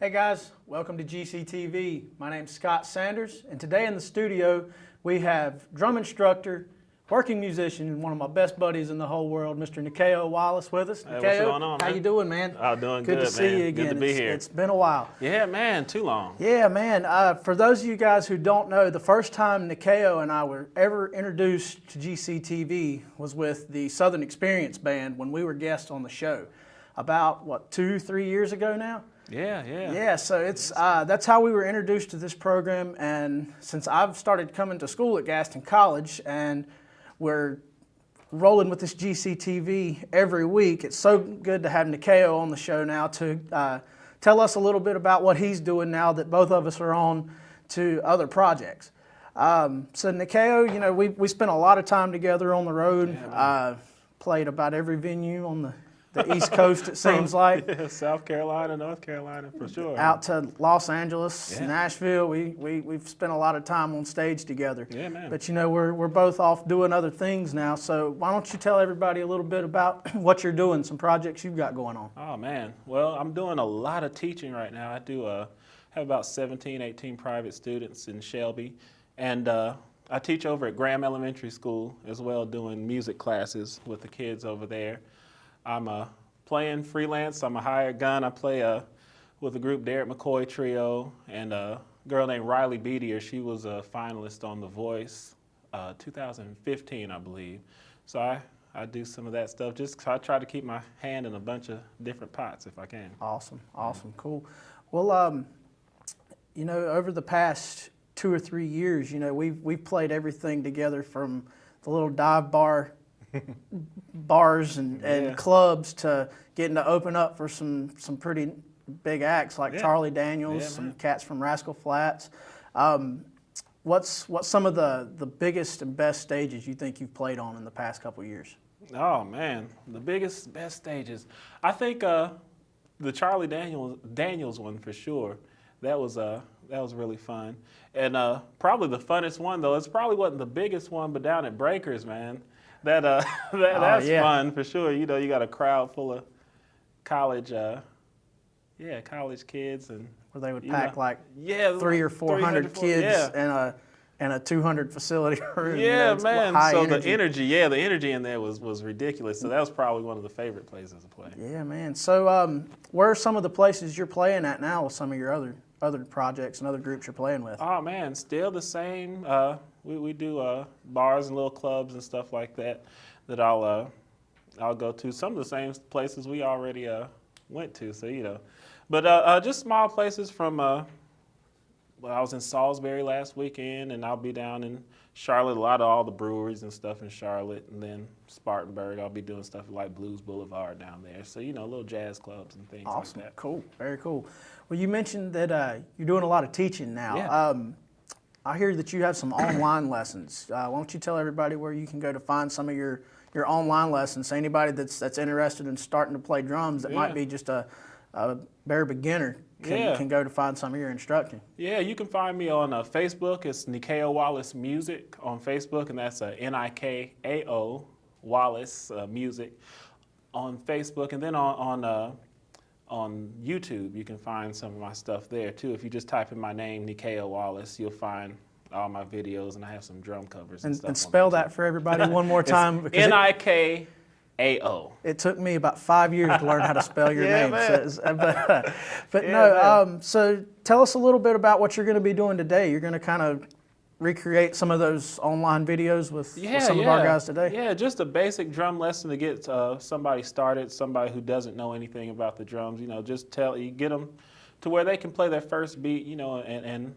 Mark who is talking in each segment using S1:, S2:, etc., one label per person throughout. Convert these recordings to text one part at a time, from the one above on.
S1: Hey guys, welcome to GCTV. My name's Scott Sanders, and today in the studio we have drum instructor, working musician, and one of my best buddies in the whole world, Mr. Nikao Wallace, with us.
S2: Hey,
S1: Nikao,
S2: what's going on, man?
S1: how you doing, man?
S2: Oh, doing good,
S1: Good to see you again.
S2: Good to be here.
S1: It's been a while.
S2: Yeah, man, too long.
S1: Yeah, man. For those of you guys who don't know, the first time Nikao and I were ever introduced to GCTV was with the Southern Experience Band when we were guests on the show. About, what, 2-3 years ago now?
S2: Yeah.
S1: Yeah, so it's that's how we were introduced to this program, and since I've started coming to school at Gaston College and we're rolling with this GCTV every week, it's so good to have Nikao on the show now to tell us a little bit about what he's doing now that both of us are on to other projects. So Nikao, you know, we spent a lot of time together on the road, played about every venue on the East Coast, it seems like.
S2: Yeah, South Carolina, North Carolina, for sure.
S1: Out to Los Angeles, Nashville. We've spent a lot of time on stage together.
S2: Yeah, man.
S1: But you know, we're both off doing other things now. So why don't you tell everybody a little bit about what you're doing, some projects you've got going on?
S2: Oh, man. Well, I'm doing a lot of teaching right now. I do have about 17, 18 private students in Shelby. And I teach over at Graham Elementary School as well, doing music classes with the kids over there. I'm playing freelance. I'm a hired gun. I play with the group Derek McCoy Trio and a girl named Riley Beatier. She was a finalist on The Voice 2015, I believe. So I do some of that stuff. I try to keep my hand in a bunch of different pots if I can.
S1: Awesome, cool. Well, you know, over the past 2 or 3 years, you know, we've played everything together from the little dive bars and clubs to getting to open up for some pretty big acts like Charlie Daniels, some cats from Rascal Flatts. What's some of the biggest and best stages you think you've played on in the past couple of years?
S2: Oh man, the best stages. I think the Charlie Daniels one for sure. That was really fun. And probably the funnest one though, it probably wasn't the biggest one, but down at Breakers, man. That's fun for sure. You know, you got a crowd full of college kids, and
S1: where they would pack like 300 or 400 kids in a 200 facility room.
S2: Yeah,
S1: you know,
S2: man.
S1: High
S2: so
S1: energy.
S2: the energy in there was ridiculous. So that was probably one of the favorite places to play.
S1: Yeah, man. So where are some of the places you're playing at now with some of your other projects and other groups you're playing with?
S2: Oh man, still the same. We do bars and little clubs and stuff like that I'll go to. Some of the same places we already went to. So you know, but just small places from. I was in Salisbury last weekend, and I'll be down in Charlotte. All the breweries and stuff in Charlotte, and then Spartanburg. I'll be doing stuff like Blues Boulevard down there. So you know, little jazz clubs and things like that.
S1: Cool, very cool. Well, you mentioned that you're doing a lot of teaching now.
S2: Yeah.
S1: I hear that you have some online lessons. Why don't you tell everybody where you can go to find some of your online lessons? So anybody that's interested in starting to play drums that might be just a bare beginner can go to find some of your instruction. Yeah,
S2: you can find me on Facebook. It's Nikao Wallace Music on Facebook, and that's Nikao Wallace Music on Facebook. And then on YouTube, you can find some of my stuff there too. If you just type in my name, Nikao Wallace, you'll find all my videos, and I have some drum covers and stuff. And
S1: spell that for everybody one more time.
S2: Nikao.
S1: It took me about 5 years to learn how to spell your name. But so tell us a little bit about what you're going to be doing today. You're going to kind of recreate some of those online videos with some of our guys today?
S2: Yeah, just a basic drum lesson to get somebody started, somebody who doesn't know anything about the drums. You know, just get them to where they can play their first beat, you know, and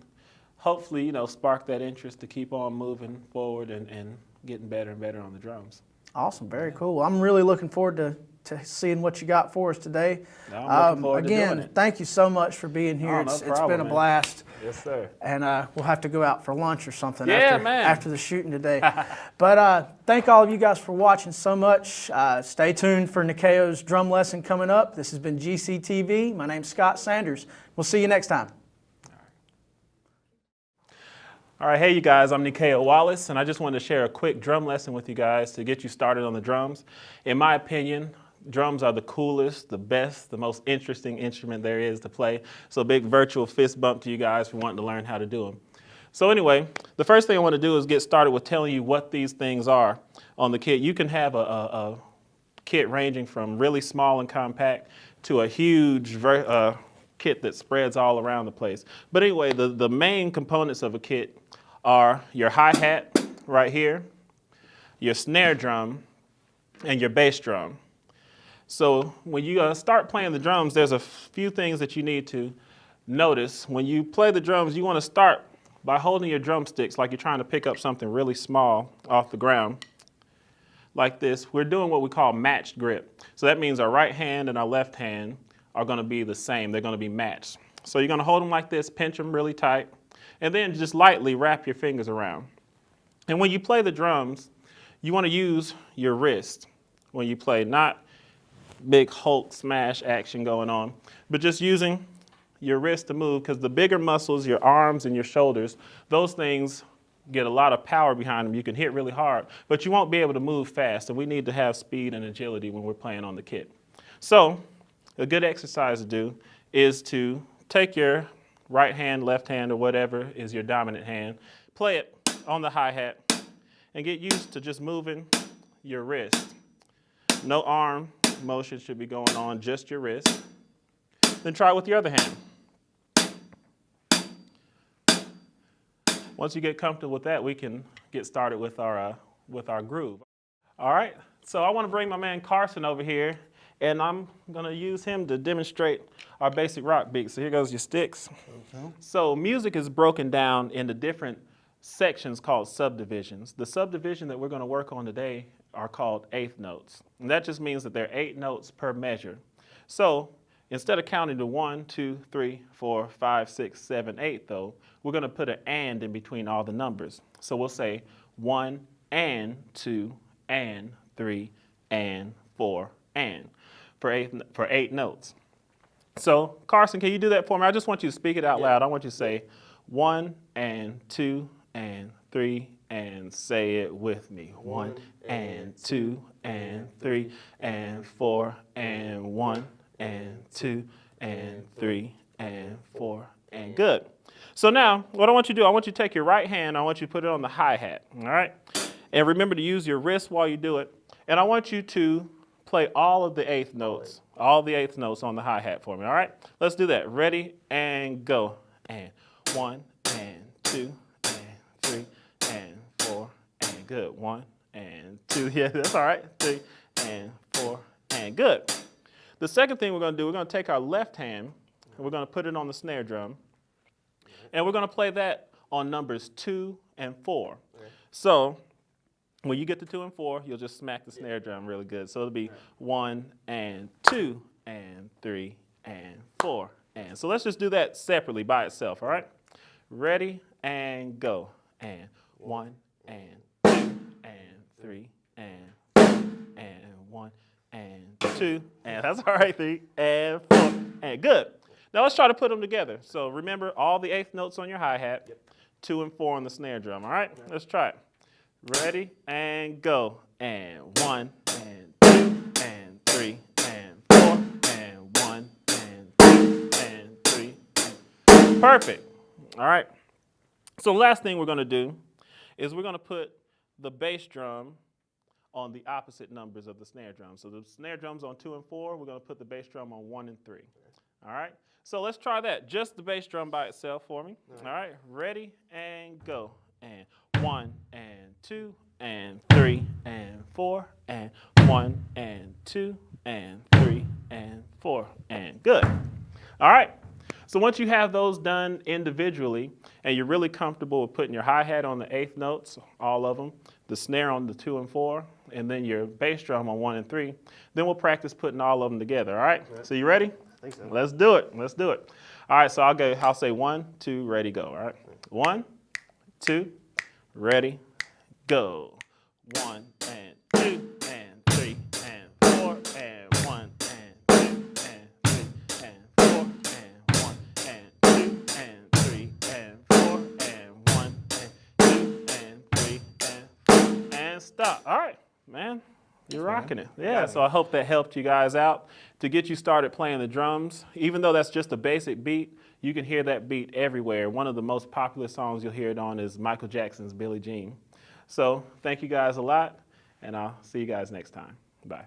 S2: hopefully, you know, spark that interest to keep on moving forward and getting better and better on the drums.
S1: Awesome, very cool. I'm really looking forward to seeing what you got for us today.
S2: I'm looking forward to doing it.
S1: Thank you so much for being here.
S2: No
S1: it's
S2: problem,
S1: been a blast.
S2: Yes, sir.
S1: And we'll have to go out for lunch or something
S2: after
S1: the shooting today. But thank all of you guys for watching so much. Stay tuned for Nikao's drum lesson coming up. This has been GCTV. My name's Scott Sanders. We'll see you next time.
S2: All right, hey you guys, I'm Nikao Wallace, and I just wanted to share a quick drum lesson with you guys to get you started on the drums. In my opinion, Drums are the coolest, the best, the most interesting instrument there is to play. So a big virtual fist bump to you guys for wanting to learn how to do them. So anyway, the first thing I want to do is get started with telling you what these things are on the kit. You can have a kit ranging from really small and compact to a huge kit that spreads all around the place. But anyway, the main components of a kit are your hi-hat right here, your snare drum, and your bass drum. So when you start playing the drums, there's a few things that you need to notice. When you play the drums, you want to start by holding your drumsticks like you're trying to pick up something really small off the ground, like this. We're doing what we call matched grip. So that means our right hand and our left hand are going to be the same. They're going to be matched. So you're going to hold them like this, pinch them really tight, and then just lightly wrap your fingers around. And when you play the drums, you want to use your wrist when you play, not big Hulk smash action going on, but just using your wrist to move, because the bigger muscles, your arms and your shoulders, those things get a lot of power behind them. You can hit really hard, but you won't be able to move fast, and we need to have speed and agility when we're playing on the kit. So a good exercise to do is to take your right hand, left hand, or whatever is your dominant hand, play it on the hi-hat, and get used to just moving your wrist. No arm motion should be going on, just your wrist. Then try it with your other hand. Once you get comfortable with that, we can get started with our groove. All right, so I want to bring my man Carson over here, and I'm going to use him to demonstrate our basic rock beat. So here goes your sticks. Okay. So music is broken down into different sections called subdivisions. The subdivision that we're going to work on today are called eighth notes. And that just means that there are 8 notes per measure. So instead of counting to 1, 2, 3, 4, 5, 6, 7, 8, though, we're going to put an and in between all the numbers. So we'll say 1 and 2 and 3 and 4 and for 8 notes. So Carson, can you do that for me? I just want you to speak it out loud. I want you to say 1 and 2 and 3 and say it with me. 1 and 2 and 3 and 4 and 1 and 2 and 3 and 4 and good. So now what I want you to do, I want you to take your right hand, I want you to put it on the hi-hat, all right? And remember to use your wrist while you do it. And I want you to play all of the 8th notes, all the 8th notes on the hi-hat for me, all right? Let's do that. Ready and go. And 1 and 2 and 3 and 4 and good. 1 and 2, yeah, that's all right. 3 and 4 and good. The second thing we're going to do, we're going to take our left hand and we're going to put it on the snare drum. And we're going to play that on numbers 2 and 4. Okay. So when you get to 2 and 4, you'll just smack the snare drum really good. So it'll be 1 and 2 and 3 and 4 and. So let's just do that separately by itself, all right? Ready and go. And 1 and 2 and 3 and 1 and 2 and that's all right, 3 and 4 and good. Now let's try to put them together. So remember all the 8th notes on your hi-hat, 2 and 4 on the snare drum, all right? Let's try it. Ready and go. And 1 and 2 and 3 and 4 and 1 and 2 and 3 and. Perfect. All right. So the last thing we're going to do is we're going to put the bass drum on the opposite numbers of the snare drum. So the snare drum's on 2 and 4. We're going to put the bass drum on 1 and 3. All right. So let's try that. Just the bass drum by itself for me. All right. Ready and go. And 1 and 2 and 3 and 4 and 1 and 2 and 3 and 4 and good. All right. So once you have those done individually and you're really comfortable with putting your hi-hat on the 8th notes, all of them, the snare on the 2 and 4, and then your bass drum on 1 and 3, then we'll practice putting all of them together. All right. So you ready?
S3: I think so.
S2: Let's do it. Let's do it. All right. So I'll say 1, 2, ready, go. All right. 1, 2, ready, go. 1 and 2 and 3 and 4 and 1 and 2 and 3 and 4 and 1 and 2 and 3 and 4 and 1 and 2 and 3 and 4 and stop. All right, man. You're rocking it. Yeah, so I hope that helped you guys out to get you started playing the drums. Even though that's just a basic beat, you can hear that beat everywhere. One of the most popular songs you'll hear it on is Michael Jackson's Billie Jean. So thank you guys a lot, and I'll see you guys next time. Bye.